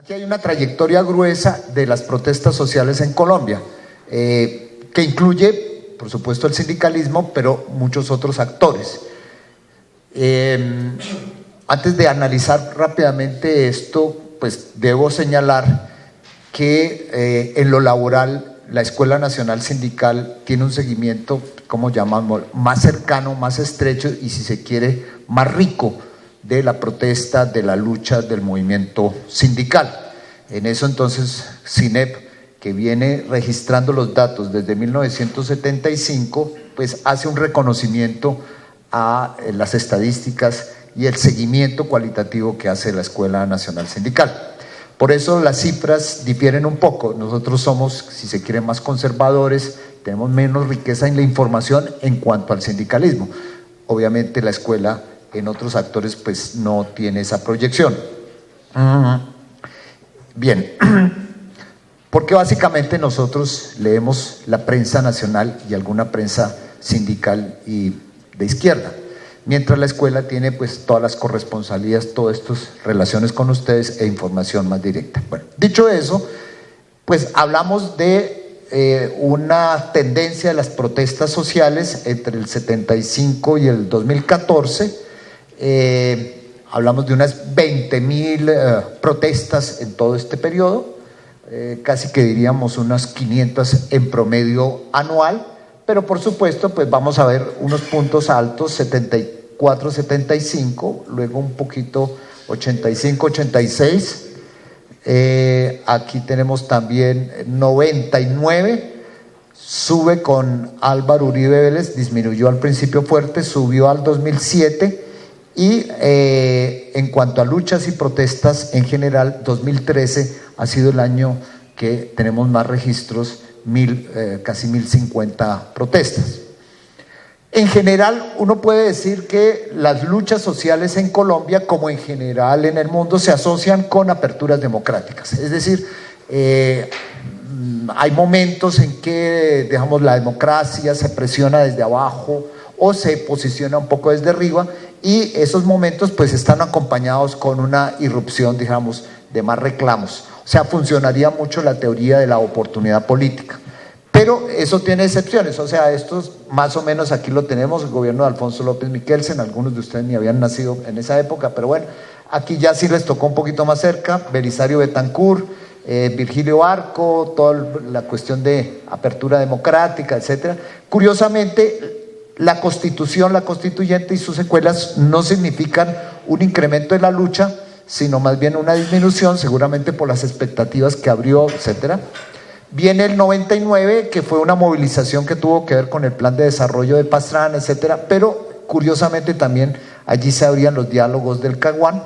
Aquí hay una trayectoria gruesa de las protestas sociales en Colombia, que incluye, por supuesto, el sindicalismo, pero muchos otros actores. Antes de analizar rápidamente esto, pues debo señalar que en lo laboral la Escuela Nacional Sindical tiene un seguimiento, como llamamos, más cercano, más estrecho y, si se quiere, más rico de la protesta, de la lucha del movimiento sindical. En eso entonces SINEP, que viene registrando los datos desde 1975, pues hace un reconocimiento a las estadísticas y el seguimiento cualitativo que hace la Escuela Nacional Sindical. Por eso las cifras difieren un poco. Nosotros somos, si se quiere, más conservadores, tenemos menos riqueza en la información en cuanto al sindicalismo. Obviamente la escuela en otros actores pues no tiene esa proyección. Bien, porque básicamente nosotros leemos la prensa nacional y alguna prensa sindical y de izquierda, mientras la escuela tiene pues todas las corresponsalías, todas estas relaciones con ustedes e información más directa. Bueno, dicho eso, pues hablamos de una tendencia de las protestas sociales entre el 75 y el 2014. Hablamos de unas 20,000 protestas en todo este periodo, casi que diríamos unas 500 en promedio anual, pero por supuesto pues vamos a ver unos puntos altos, 74, 75, luego un poquito 85, 86, aquí tenemos también 99, sube con Álvaro Uribe Vélez, disminuyó al principio fuerte, subió al 2007, y en cuanto a luchas y protestas en general, 2013 ha sido el año que tenemos más registros, casi 1050 protestas. En general, uno puede decir que las luchas sociales en Colombia, como en general en el mundo, se asocian con aperturas democráticas. Es decir, hay momentos en que, digamos, la democracia se presiona desde abajo o se posiciona un poco desde arriba, y esos momentos pues están acompañados con una irrupción, digamos, de más reclamos. O sea, funcionaría mucho la teoría de la oportunidad política. Pero eso tiene excepciones, o sea, estos más o menos aquí lo tenemos, el gobierno de Alfonso López Miquelsen, algunos de ustedes ni habían nacido en esa época, pero bueno, aquí ya sí les tocó un poquito más cerca, Belisario Betancur, Virgilio Barco, toda la cuestión de apertura democrática, etcétera. Curiosamente, la Constitución, la constituyente y sus secuelas no significan un incremento de la lucha, sino más bien una disminución, seguramente por las expectativas que abrió, etcétera. Viene el 99, que fue una movilización que tuvo que ver con el plan de desarrollo de Pastrana, etcétera, pero curiosamente también allí se abrían los diálogos del Caguán.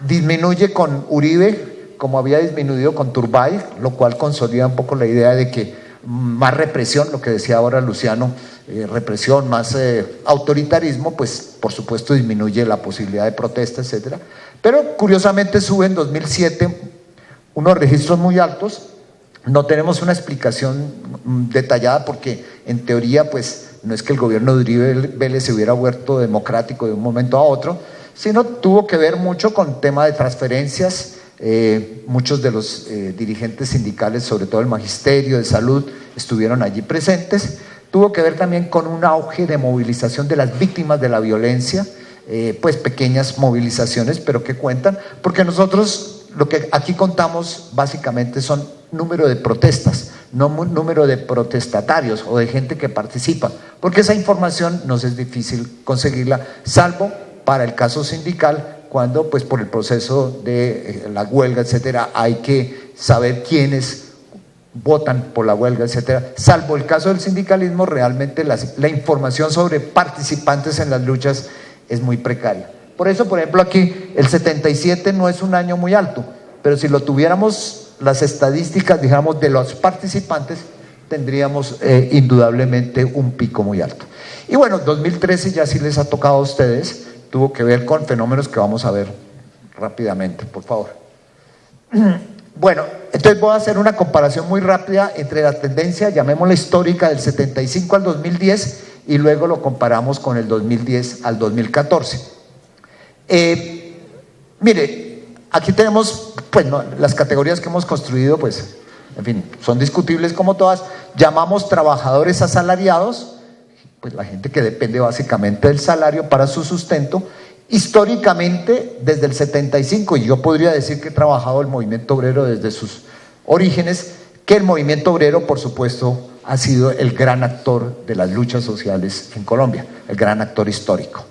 Disminuye con Uribe, como había disminuido con Turbay, lo cual consolida un poco la idea de que más represión, lo que decía ahora Luciano, represión, más autoritarismo, pues por supuesto disminuye la posibilidad de protesta, etcétera. Pero curiosamente sube en 2007 unos registros muy altos. No tenemos una explicación detallada porque en teoría pues no es que el gobierno de Uribe Vélez se hubiera vuelto democrático de un momento a otro, sino tuvo que ver mucho con tema de transferencias. Muchos de los dirigentes sindicales, sobre todo el magisterio de salud, estuvieron allí presentes. Tuvo que ver también con un auge de movilización de las víctimas de la violencia, pues pequeñas movilizaciones, pero que cuentan, porque nosotros lo que aquí contamos básicamente son número de protestas, no número de protestatarios o de gente que participa, porque esa información nos es difícil conseguirla, salvo para el caso sindical, cuando pues por el proceso de la huelga, etcétera, hay que saber quiénes votan por la huelga, etcétera. Salvo el caso del sindicalismo, realmente la información sobre participantes en las luchas es muy precaria. Por eso, por ejemplo, aquí el 77 no es un año muy alto, pero si lo tuviéramos las estadísticas, digamos, de los participantes, tendríamos indudablemente un pico muy alto. Y bueno, 2013 ya sí les ha tocado a ustedes, tuvo que ver con fenómenos que vamos a ver rápidamente, por favor. Bueno, entonces voy a hacer una comparación muy rápida entre la tendencia, llamémosla histórica, del 75 al 2010, y luego lo comparamos con el 2010 al 2014. Mire, Aquí tenemos, pues, ¿no?, las categorías que hemos construido, pues, en fin, son discutibles como todas. Llamamos trabajadores asalariados, pues la gente que depende básicamente del salario para su sustento. Históricamente, desde el 75, y yo podría decir que he trabajado el movimiento obrero desde sus orígenes, que el movimiento obrero, por supuesto, ha sido el gran actor de las luchas sociales en Colombia, el gran actor histórico.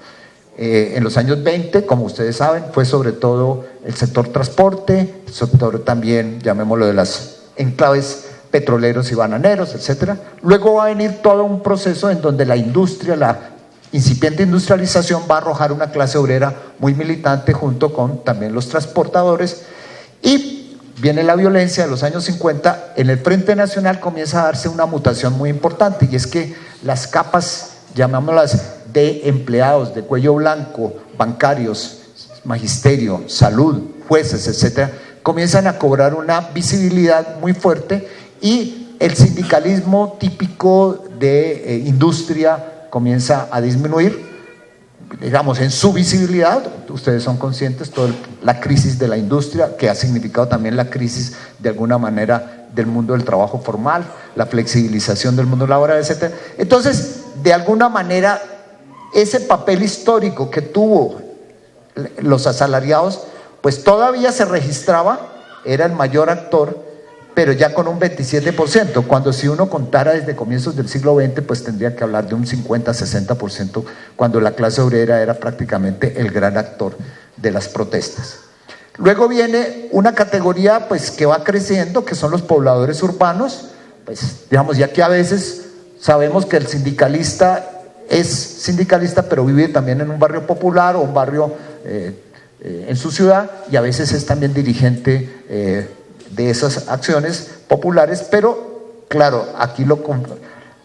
En los años 20, como ustedes saben, fue sobre todo el sector transporte, el sector también, llamémoslo, de las enclaves petroleros y bananeros, etcétera. Luego va a venir todo un proceso en donde la industria, la incipiente industrialización, va a arrojar una clase obrera muy militante junto con también los transportadores, y viene la violencia de los años 50. En el Frente Nacional comienza a darse una mutación muy importante, y es que las capas, llamémoslas, de empleados de cuello blanco, bancarios, magisterio, salud, jueces, etcétera, comienzan a cobrar una visibilidad muy fuerte, y el sindicalismo típico de industria comienza a disminuir, digamos, en su visibilidad. Ustedes son conscientes toda la crisis de la industria, que ha significado también la crisis de alguna manera del mundo del trabajo formal, la flexibilización del mundo laboral, etcétera. Entonces, de alguna manera, ese papel histórico que tuvo los asalariados, pues todavía se registraba, era el mayor actor, pero ya con un 27%, cuando si uno contara desde comienzos del siglo XX, pues tendría que hablar de un 50-60%, cuando la clase obrera era prácticamente el gran actor de las protestas. Luego viene una categoría, pues, que va creciendo, que son los pobladores urbanos. Pues, digamos, ya que a veces sabemos que el sindicalista es sindicalista, pero vive también en un barrio popular o un barrio en su ciudad, y a veces es también dirigente de esas acciones populares, pero claro, aquí lo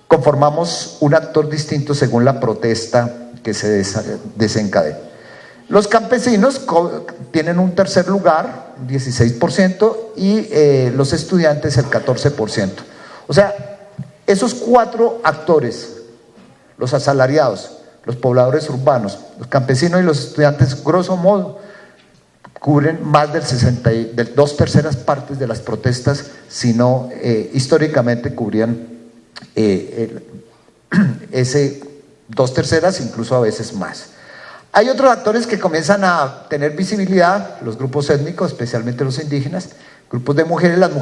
conformamos un actor distinto según la protesta que se desencadena. Los campesinos tienen un tercer lugar, 16%, y los estudiantes el 14%. O sea, esos cuatro actores, los asalariados, los pobladores urbanos, los campesinos y los estudiantes, grosso modo, cubren más del 2/3 partes de las protestas, sino históricamente cubrían ese 2/3, incluso a veces más. Hay otros actores que comienzan a tener visibilidad, los grupos étnicos, especialmente los indígenas, grupos de mujeres. Las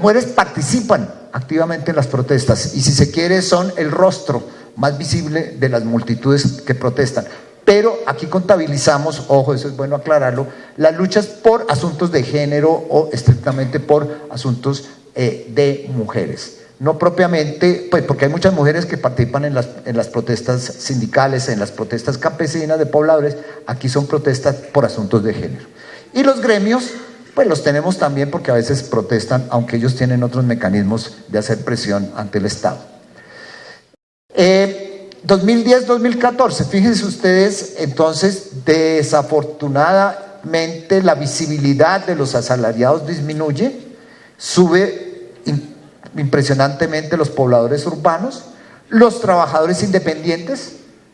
mujeres participan activamente en las protestas, y si se quiere son el rostro más visible de las multitudes que protestan. Pero aquí contabilizamos, ojo, eso es bueno aclararlo, las luchas por asuntos de género o estrictamente por asuntos de mujeres. No propiamente, pues porque hay muchas mujeres que participan en las protestas sindicales, en las protestas campesinas de pobladores. Aquí son protestas por asuntos de género. Y los gremios, pues los tenemos también porque a veces protestan, aunque ellos tienen otros mecanismos de hacer presión ante el Estado. 2010-2014, fíjense ustedes, entonces, desafortunadamente la visibilidad de los asalariados disminuye, sube impresionantemente los pobladores urbanos, los trabajadores independientes,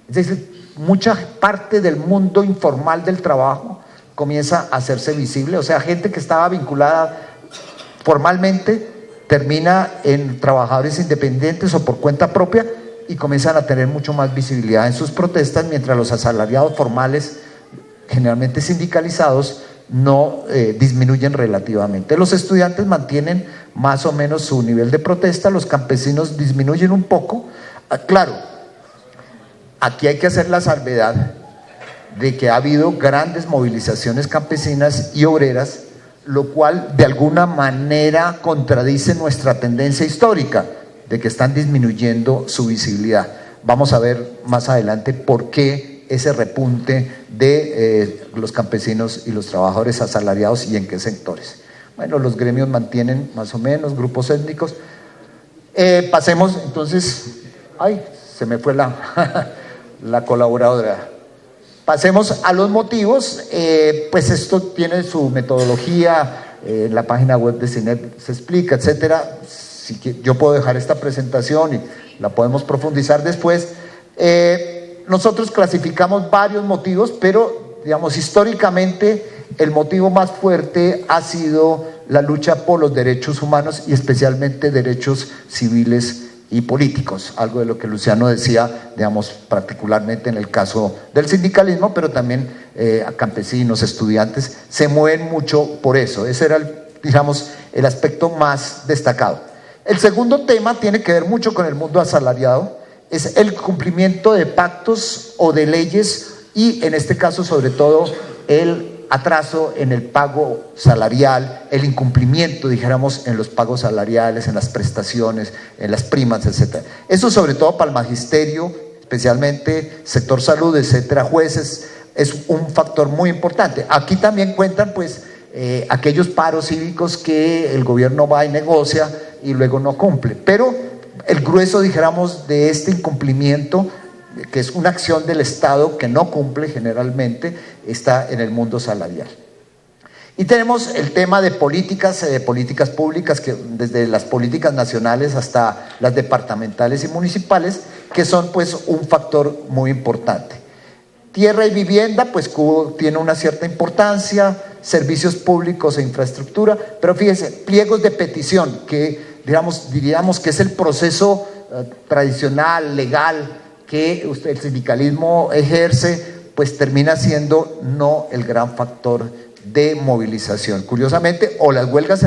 es decir, mucha parte del mundo informal del trabajo comienza a hacerse visible. O sea, gente que estaba vinculada formalmente termina en trabajadores independientes o por cuenta propia, y comienzan a tener mucho más visibilidad en sus protestas, mientras los asalariados formales, generalmente sindicalizados, no disminuyen relativamente. Los estudiantes mantienen más o menos su nivel de protesta, los campesinos disminuyen un poco. Claro, aquí hay que hacer la salvedad de que ha habido grandes movilizaciones campesinas y obreras, lo cual de alguna manera contradice nuestra tendencia histórica de que están disminuyendo su visibilidad. Vamos a ver más adelante por qué ese repunte de los campesinos y los trabajadores asalariados y en qué sectores. Bueno, los gremios mantienen más o menos, grupos étnicos. Pasemos entonces, ay, se me fue la colaboradora. Pasemos a los motivos. Pues esto tiene su metodología, en la página web de CINEP se explica, etcétera. Yo puedo dejar esta presentación y la podemos profundizar después. Nosotros clasificamos varios motivos, pero digamos históricamente el motivo más fuerte ha sido la lucha por los derechos humanos y especialmente derechos civiles y políticos, algo de lo que Luciano decía, digamos, particularmente en el caso del sindicalismo, pero también a campesinos, estudiantes, se mueven mucho por eso. Ese era, digamos, el aspecto más destacado. El segundo tema tiene que ver mucho con el mundo asalariado, es el cumplimiento de pactos o de leyes y en este caso sobre todo el atraso en el pago salarial, el incumplimiento, dijéramos, en los pagos salariales, en las prestaciones, en las primas, etcétera. Eso sobre todo para el magisterio, especialmente sector salud, etcétera, jueces, es un factor muy importante. Aquí también cuentan pues aquellos paros cívicos que el gobierno va y negocia y luego no cumple, pero el grueso, dijéramos, de este incumplimiento, que es una acción del Estado que no cumple generalmente, está en el mundo salarial. Y tenemos el tema de políticas públicas, que desde las políticas nacionales hasta las departamentales y municipales, que son pues un factor muy importante. Tierra y vivienda, pues tiene una cierta importancia, servicios públicos e infraestructura, pero fíjense, pliegos de petición, que diríamos que es el proceso tradicional, legal, que el sindicalismo ejerce, pues termina siendo no el gran factor de movilización. Curiosamente, o las huelgas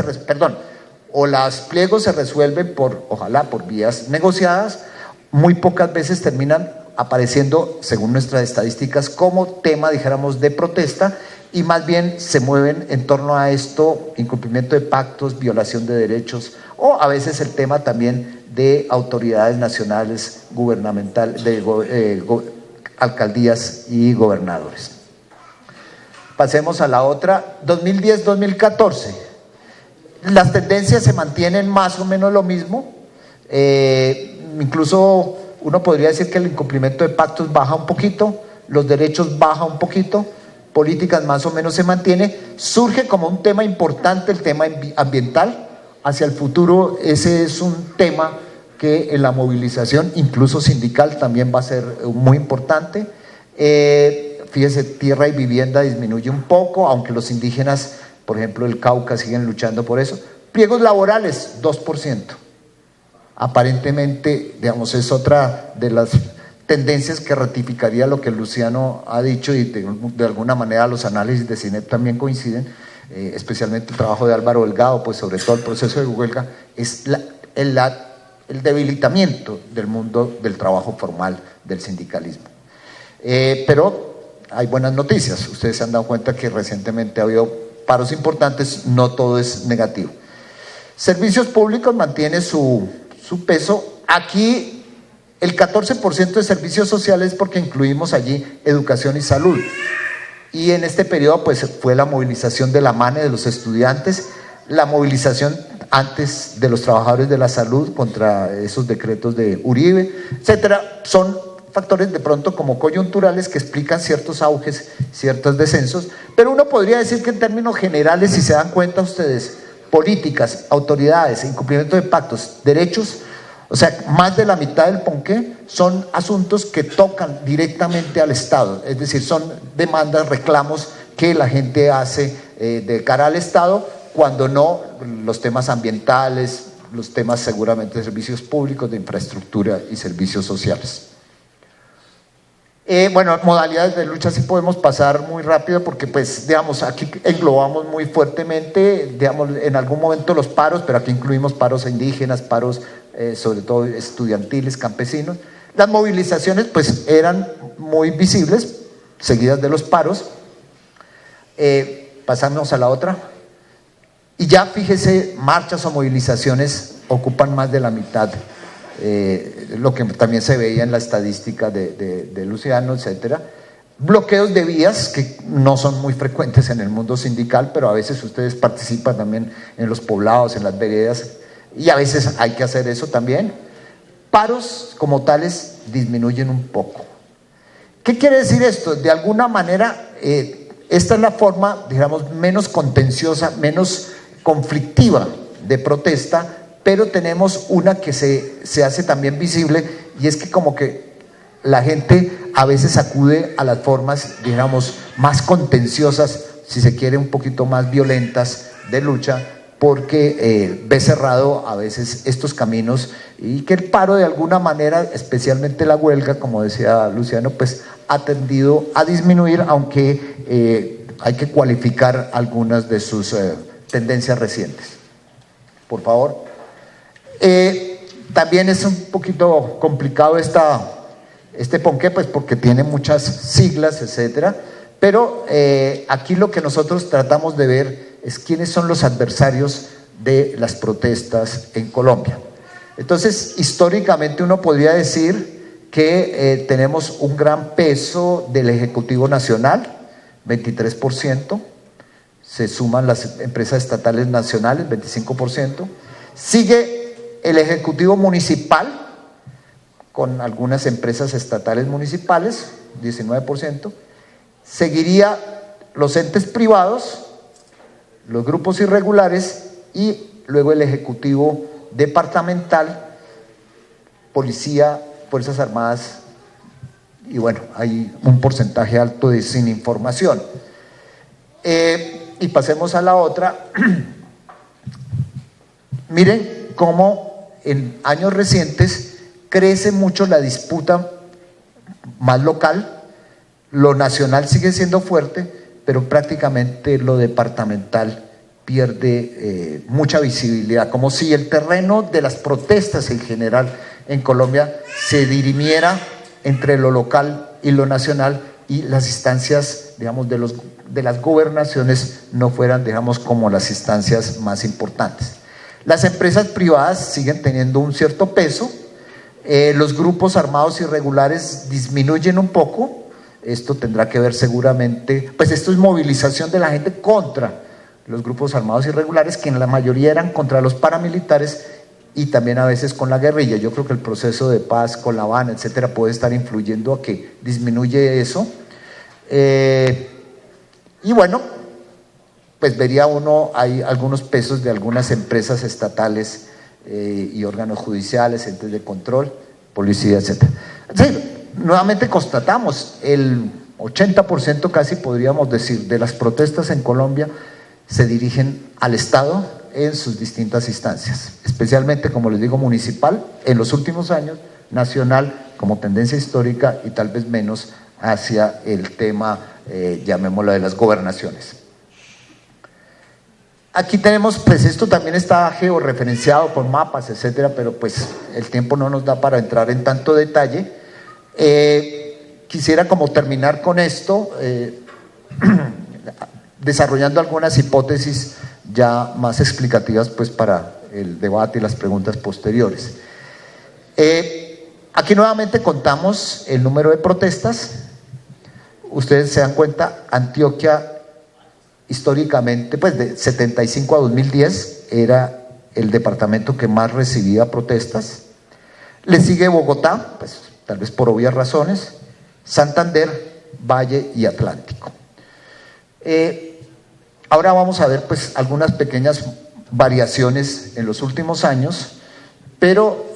o los pliegos se resuelven ojalá por vías negociadas, muy pocas veces terminan apareciendo, según nuestras estadísticas, como tema, dijéramos, de protesta, y más bien se mueven en torno a esto, incumplimiento de pactos, violación de derechos, o a veces el tema también de autoridades nacionales, gubernamentales, de alcaldías y gobernadores. Pasemos a la otra, 2010-2014. Las tendencias se mantienen más o menos lo mismo, incluso uno podría decir que el incumplimiento de pactos baja un poquito, los derechos baja un poquito, políticas más o menos se mantiene, surge como un tema importante el tema ambiental. Hacia el futuro ese es un tema que en la movilización, incluso sindical, también va a ser muy importante. Fíjese, tierra y vivienda disminuye un poco, aunque los indígenas, por ejemplo, el Cauca, siguen luchando por eso. Pliegos laborales, 2%. Aparentemente, digamos, es otra de las tendencias que ratificaría lo que Luciano ha dicho, y de alguna manera los análisis de CINEP también coinciden, especialmente el trabajo de Álvaro Delgado, pues sobre todo el proceso de huelga, es el debilitamiento del mundo del trabajo formal, del sindicalismo. Pero hay buenas noticias, ustedes se han dado cuenta que recientemente ha habido paros importantes, no todo es negativo. Servicios públicos mantiene su peso. Aquí el 14% de servicios sociales, porque incluimos allí educación y salud. Y en este periodo pues fue la movilización de la MANE, de los estudiantes, la movilización antes de los trabajadores de la salud contra esos decretos de Uribe, etcétera. Son factores de pronto como coyunturales que explican ciertos auges, ciertos descensos, pero uno podría decir que en términos generales, si se dan cuenta ustedes, políticas, autoridades, incumplimiento de pactos, derechos, o sea, más de la mitad del ponqué son asuntos que tocan directamente al Estado, es decir, son demandas, reclamos que la gente hace de cara al Estado, cuando no los temas ambientales, los temas seguramente de servicios públicos, de infraestructura y servicios sociales. Bueno, modalidades de lucha sí podemos pasar muy rápido porque pues digamos aquí englobamos muy fuertemente, digamos en algún momento los paros, pero aquí incluimos paros indígenas, paros sobre todo estudiantiles, campesinos. Las movilizaciones pues eran muy visibles, seguidas de los paros. Pasamos a la otra. Y ya fíjese, marchas o movilizaciones ocupan más de la mitad. Lo que también se veía en la estadística de Luciano, etcétera. Bloqueos de vías que no son muy frecuentes en el mundo sindical, pero a veces ustedes participan también en los poblados, en las veredas, y a veces hay que hacer eso también. Paros como tales disminuyen un poco. ¿Qué quiere decir esto? De alguna manera, esta es la forma, digamos, menos contenciosa, menos conflictiva de protesta, pero tenemos una que se hace también visible, y es que como que la gente a veces acude a las formas, digamos, más contenciosas si se quiere, un poquito más violentas de lucha, porque ve cerrado a veces estos caminos y que el paro de alguna manera, especialmente la huelga, como decía Luciano, pues ha tendido a disminuir, aunque hay que cualificar algunas de sus tendencias recientes. Por favor. También es un poquito complicado este ponqué, pues porque tiene muchas siglas, etcétera, pero aquí lo que nosotros tratamos de ver es quiénes son los adversarios de las protestas en Colombia. Entonces, históricamente uno podría decir que tenemos un gran peso del Ejecutivo Nacional, 23%, se suman las empresas estatales nacionales, 25%, sigue el Ejecutivo Municipal, con algunas empresas estatales municipales, 19%, seguiría los entes privados, los grupos irregulares y luego el Ejecutivo Departamental, Policía, Fuerzas Armadas y bueno, hay un porcentaje alto de sin información. Y pasemos a la otra. Miren cómo en años recientes crece mucho la disputa más local, lo nacional sigue siendo fuerte, pero prácticamente lo departamental pierde mucha visibilidad, como si el terreno de las protestas en general en Colombia se dirimiera entre lo local y lo nacional y las instancias, digamos, de las gobernaciones no fueran, digamos, como las instancias más importantes. Las empresas privadas siguen teniendo un cierto peso, los grupos armados irregulares disminuyen un poco. Esto tendrá que ver seguramente, pues esto es movilización de la gente contra los grupos armados irregulares, que en la mayoría eran contra los paramilitares y también a veces con la guerrilla. Yo creo que el proceso de paz con La Habana, etcétera, puede estar influyendo a que disminuye eso. Y bueno, pues vería uno, hay algunos pesos de algunas empresas estatales y órganos judiciales, entes de control, policía, etcétera. Sí, nuevamente constatamos, el 80% casi podríamos decir de las protestas en Colombia se dirigen al Estado en sus distintas instancias, especialmente, como les digo, municipal en los últimos años, nacional como tendencia histórica y tal vez menos hacia el tema, llamémoslo, de las gobernaciones. Aquí tenemos, pues esto también está georreferenciado con mapas, etcétera, pero pues el tiempo no nos da para entrar en tanto detalle. Quisiera como terminar con esto, desarrollando algunas hipótesis ya más explicativas pues para el debate y las preguntas posteriores. Aquí nuevamente contamos el número de protestas. Ustedes se dan cuenta, Antioquia históricamente, pues de 75 a 2010 era el departamento que más recibía protestas. Le sigue Bogotá, pues tal vez por obvias razones, Santander, Valle y Atlántico. Ahora vamos a ver pues algunas pequeñas variaciones en los últimos años, pero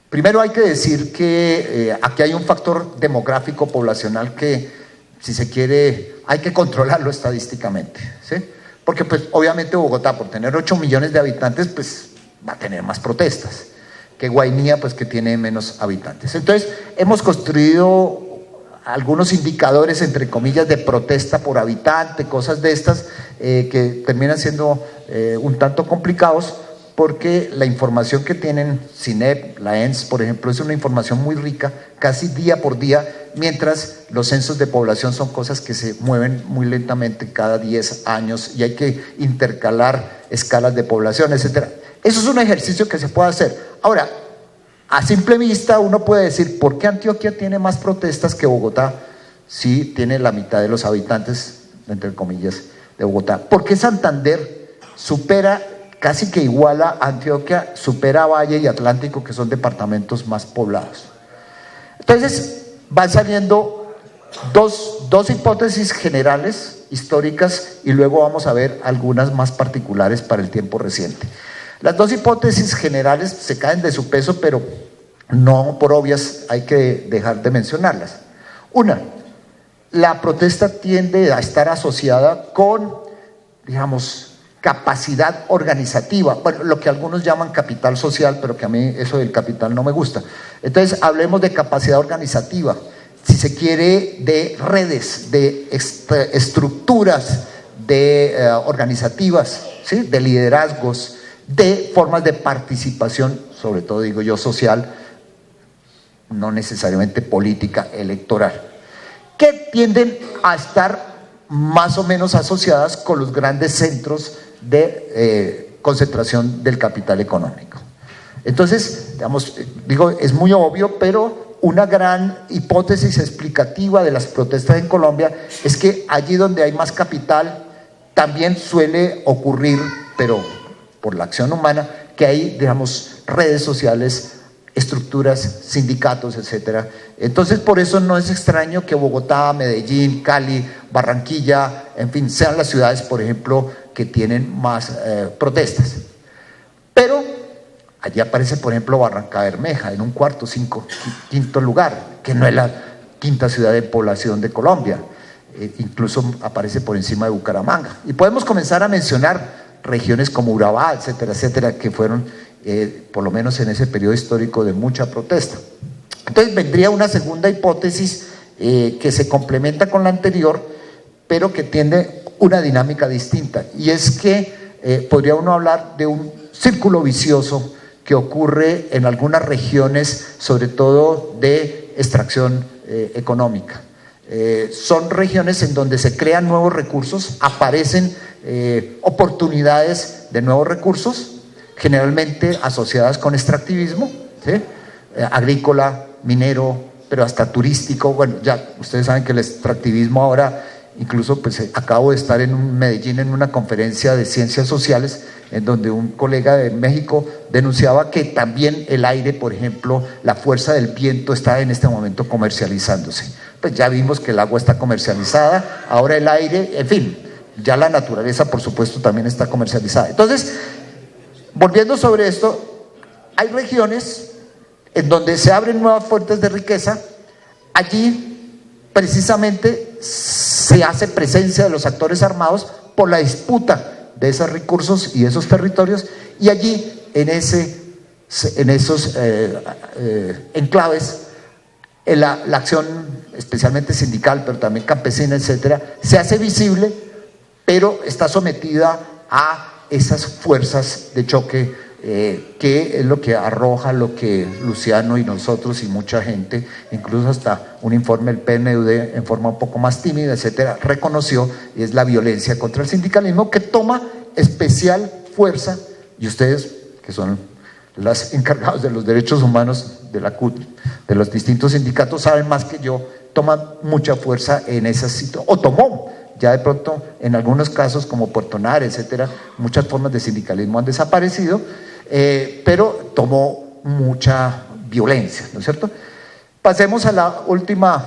primero hay que decir que aquí hay un factor demográfico poblacional que, si se quiere, hay que controlarlo estadísticamente, ¿sí? Porque pues obviamente Bogotá, por tener 8 millones de habitantes, pues va a tener más protestas que Guainía, pues que tiene menos habitantes. Entonces hemos construido algunos indicadores, entre comillas, de protesta por habitante, cosas de estas que terminan siendo un tanto complicados, porque la información que tienen CINEP, la ENS, por ejemplo, es una información muy rica, casi día por día, mientras los censos de población son cosas que se mueven muy lentamente cada 10 años y hay que intercalar escalas de población, etcétera. Eso es un ejercicio que se puede hacer. Ahora, a simple vista uno puede decir, ¿por qué Antioquia tiene más protestas que Bogotá si tiene la mitad de los habitantes, entre comillas, de Bogotá? ¿Por qué Santander supera, casi que iguala a Antioquia, supera a Valle y Atlántico, que son departamentos más poblados? Entonces van saliendo dos hipótesis generales, históricas, y luego vamos a ver algunas más particulares para el tiempo reciente. Las dos hipótesis generales se caen de su peso, pero no por obvias hay que dejar de mencionarlas. Una, la protesta tiende a estar asociada con, digamos, capacidad organizativa, bueno, lo que algunos llaman capital social, pero que a mí eso del capital no me gusta. Entonces, hablemos de capacidad organizativa, si se quiere, de redes, de estructuras organizativas, ¿sí? De liderazgos, de formas de participación, sobre todo digo yo social, no necesariamente política, electoral, que tienden a estar más o menos asociadas con los grandes centros de concentración del capital económico. Entonces, digamos, digo, es muy obvio, pero una gran hipótesis explicativa de las protestas en Colombia es que allí donde hay más capital también suele ocurrir, pero por la acción humana, que hay, digamos, redes sociales, estructuras, sindicatos, etcétera. Entonces, por eso no es extraño que Bogotá, Medellín, Cali, Barranquilla, en fin, sean las ciudades, por ejemplo, que tienen más protestas. Pero allí aparece, por ejemplo, Barranca Bermeja en un quinto lugar, que no es la quinta ciudad de población de Colombia. Incluso aparece por encima de Bucaramanga. Y podemos comenzar a mencionar regiones como Urabá, etcétera, etcétera, que fueron, por lo menos en ese periodo histórico, de mucha protesta. Entonces vendría una segunda hipótesis que se complementa con la anterior, pero que tiene una dinámica distinta, y es que podría uno hablar de un círculo vicioso que ocurre en algunas regiones, sobre todo de extracción económica. Son regiones en donde se crean nuevos recursos, aparecen oportunidades de nuevos recursos, generalmente asociadas con extractivismo, ¿sí? Agrícola, minero, pero hasta turístico. Bueno, ya ustedes saben que el extractivismo ahora, incluso pues acabo de estar en Medellín en una conferencia de ciencias sociales en donde un colega de México denunciaba que también el aire, por ejemplo, la fuerza del viento está en este momento comercializándose. Pues ya vimos que el agua está comercializada, ahora el aire, en fin, ya la naturaleza, por supuesto, también está comercializada. Entonces, volviendo sobre esto, hay regiones en donde se abren nuevas fuentes de riqueza. Allí precisamente se hace presencia de los actores armados por la disputa de esos recursos y esos territorios, y allí en esos enclaves la acción especialmente sindical, pero también campesina, etcétera, se hace visible, pero está sometida a esas fuerzas de choque que es lo que arroja lo que Luciano y nosotros y mucha gente, incluso hasta un informe del PNUD en forma un poco más tímida, etcétera, reconoció, y es la violencia contra el sindicalismo, que toma especial fuerza, y ustedes, que son los encargados de los derechos humanos de la CUT, de los distintos sindicatos, saben más que yo, toma mucha fuerza en esas situaciones, o tomó. Ya de pronto, en algunos casos como Puerto Nare, etcétera, muchas formas de sindicalismo han desaparecido, pero tomó mucha violencia, ¿no es cierto? Pasemos a la última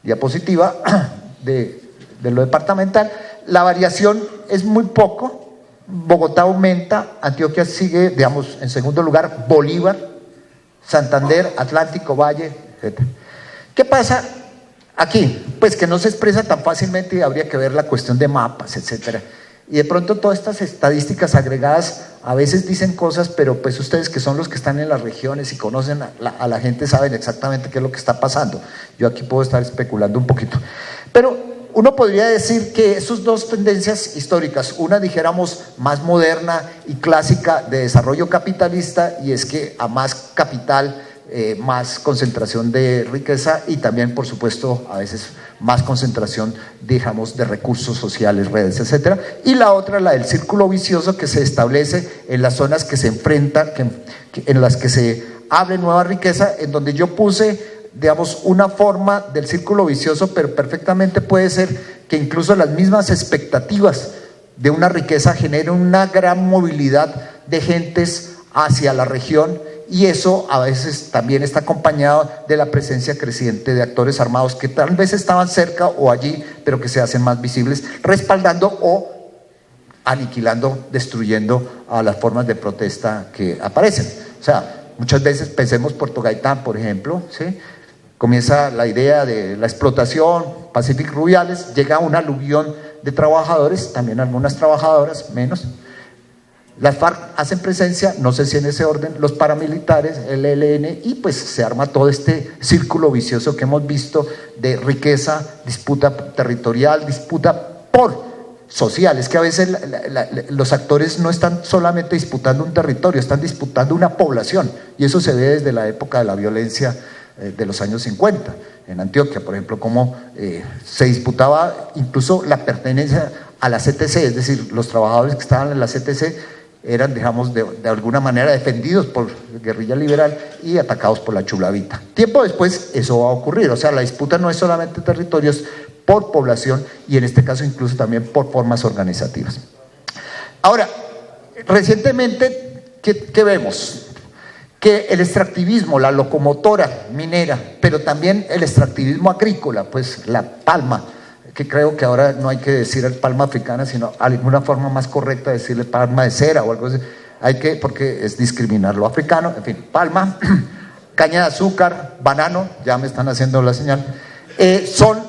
diapositiva de lo departamental. La variación es muy poco. Bogotá aumenta, Antioquia sigue, digamos, en segundo lugar, Bolívar, Santander, Atlántico, Valle, etcétera. ¿Qué pasa aquí? Pues que no se expresa tan fácilmente, y habría que ver la cuestión de mapas, etcétera. Y de pronto todas estas estadísticas agregadas a veces dicen cosas, pero pues ustedes, que son los que están en las regiones y conocen a la gente, saben exactamente qué es lo que está pasando. Yo aquí puedo estar especulando un poquito. Pero uno podría decir que esas dos tendencias históricas, una dijéramos más moderna y clásica de desarrollo capitalista, y es que a más capital, más concentración de riqueza, y también, por supuesto, a veces más concentración, digamos, de recursos sociales, redes, etcétera. Y la otra, la del círculo vicioso, que se establece en las zonas que se enfrentan, en las que se abre nueva riqueza, en donde yo puse, digamos, una forma del círculo vicioso, pero perfectamente puede ser que incluso las mismas expectativas de una riqueza generen una gran movilidad de gentes hacia la región, y eso a veces también está acompañado de la presencia creciente de actores armados que tal vez estaban cerca o allí, pero que se hacen más visibles, respaldando o aniquilando, destruyendo a las formas de protesta que aparecen. O sea, muchas veces pensemos Puerto Gaitán, por ejemplo, ¿sí? comienza la idea de la explotación, Pacific Rubiales, llega un aluvión de trabajadores, también algunas trabajadoras, menos. Las FARC hacen presencia, no sé si en ese orden, los paramilitares, el ELN, y pues se arma todo este círculo vicioso que hemos visto de riqueza, disputa territorial, disputa por social. Es que a veces los actores no están solamente disputando un territorio, están disputando una población, y eso se ve desde la época de la violencia de los años 50, en Antioquia, por ejemplo, cómo se disputaba incluso la pertenencia a la CTC, es decir, los trabajadores que estaban en la CTC eran, digamos, de alguna manera defendidos por guerrilla liberal y atacados por la chulavita. Tiempo después eso va a ocurrir, o sea, la disputa no es solamente territorios, por población y en este caso incluso también por formas organizativas. Ahora, recientemente, ¿qué vemos? Que el extractivismo, la locomotora minera, pero también el extractivismo agrícola, pues la palma, que creo que ahora no hay que decir el palma africana, sino alguna forma más correcta de decirle palma de cera o algo así, porque es discriminar lo africano, en fin, palma, caña de azúcar, banano, ya me están haciendo la señal, son,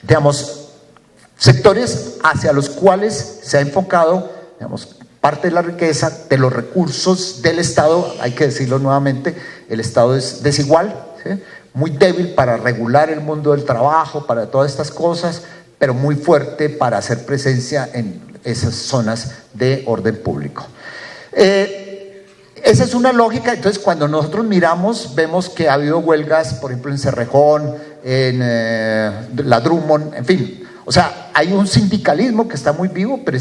digamos, sectores hacia los cuales se ha enfocado, digamos, parte de la riqueza, de los recursos del Estado. Hay que decirlo nuevamente, el Estado es desigual, ¿sí?, muy débil para regular el mundo del trabajo, para todas estas cosas, pero muy fuerte para hacer presencia en esas zonas de orden público. Esa es una lógica. Entonces, cuando nosotros miramos, vemos que ha habido huelgas, por ejemplo, en Cerrejón, en la Drummond, en fin. O sea, hay un sindicalismo que está muy vivo, pero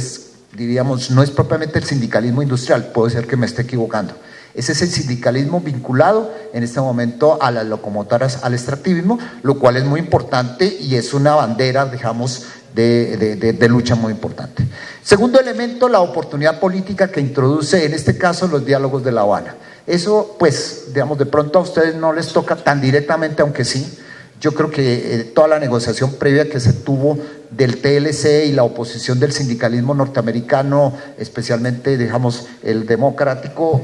diríamos, no es propiamente el sindicalismo industrial, puede ser que me esté equivocando. Ese es el sindicalismo vinculado en este momento a las locomotoras, al extractivismo, lo cual es muy importante y es una bandera, digamos, de lucha muy importante. Segundo elemento, la oportunidad política que introduce en este caso los diálogos de La Habana. Eso, pues, digamos, de pronto a ustedes no les toca tan directamente, aunque sí. Yo creo que toda la negociación previa que se tuvo del TLC y la oposición del sindicalismo norteamericano, especialmente, digamos, el democrático,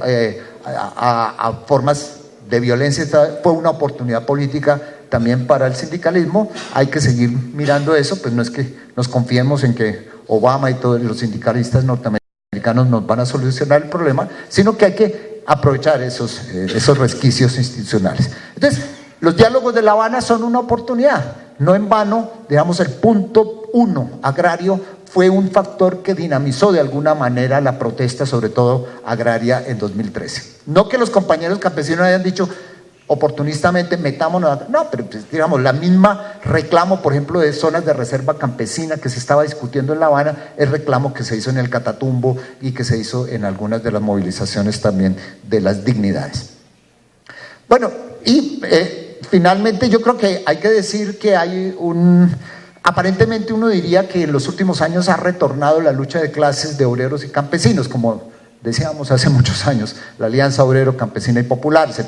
a formas de violencia, fue una oportunidad política también para el sindicalismo. Hay que seguir mirando eso, pues no es que nos confiemos en que Obama y todos los sindicalistas norteamericanos nos van a solucionar el problema, sino que hay que aprovechar esos resquicios institucionales. Entonces, los diálogos de La Habana son una oportunidad. No en vano, digamos, el punto 1 agrario fue un factor que dinamizó de alguna manera la protesta, sobre todo agraria, en 2013. No que los compañeros campesinos hayan dicho oportunistamente metámonos, no, pero pues, digamos, la misma reclamo, por ejemplo, de zonas de reserva campesina que se estaba discutiendo en La Habana, el reclamo que se hizo en el Catatumbo y que se hizo en algunas de las movilizaciones también de las dignidades. Bueno, y finalmente yo creo que hay que decir que hay aparentemente uno diría que en los últimos años ha retornado la lucha de clases de obreros y campesinos, como decíamos hace muchos años, la Alianza Obrero, Campesina y Popular, etc.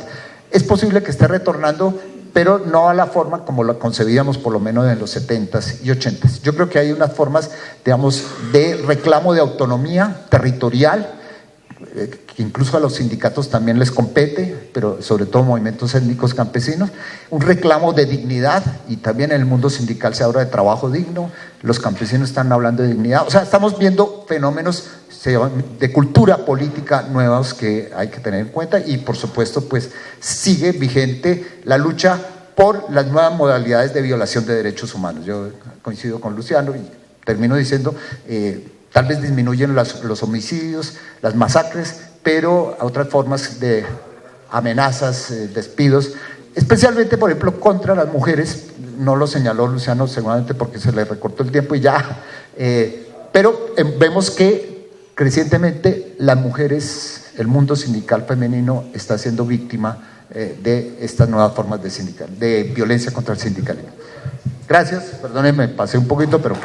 Es posible que esté retornando, pero no a la forma como la concebíamos por lo menos en los 70s y 80s. Yo creo que hay unas formas, digamos, de reclamo de autonomía territorial, que incluso a los sindicatos también les compete, pero sobre todo movimientos étnicos campesinos, un reclamo de dignidad, y también en el mundo sindical se habla de trabajo digno, los campesinos están hablando de dignidad. O sea, estamos viendo fenómenos de cultura política nuevos que hay que tener en cuenta, y por supuesto pues sigue vigente la lucha por las nuevas modalidades de violación de derechos humanos. Yo coincido con Luciano y termino diciendo, tal vez disminuyen los homicidios, las masacres, pero otras formas de amenazas, despidos, especialmente, por ejemplo, contra las mujeres. No lo señaló Luciano seguramente porque se le recortó el tiempo y ya, pero vemos que crecientemente las mujeres, el mundo sindical femenino está siendo víctima de estas nuevas formas de violencia contra el sindicalismo. Gracias, perdónenme, pasé un poquito, pero...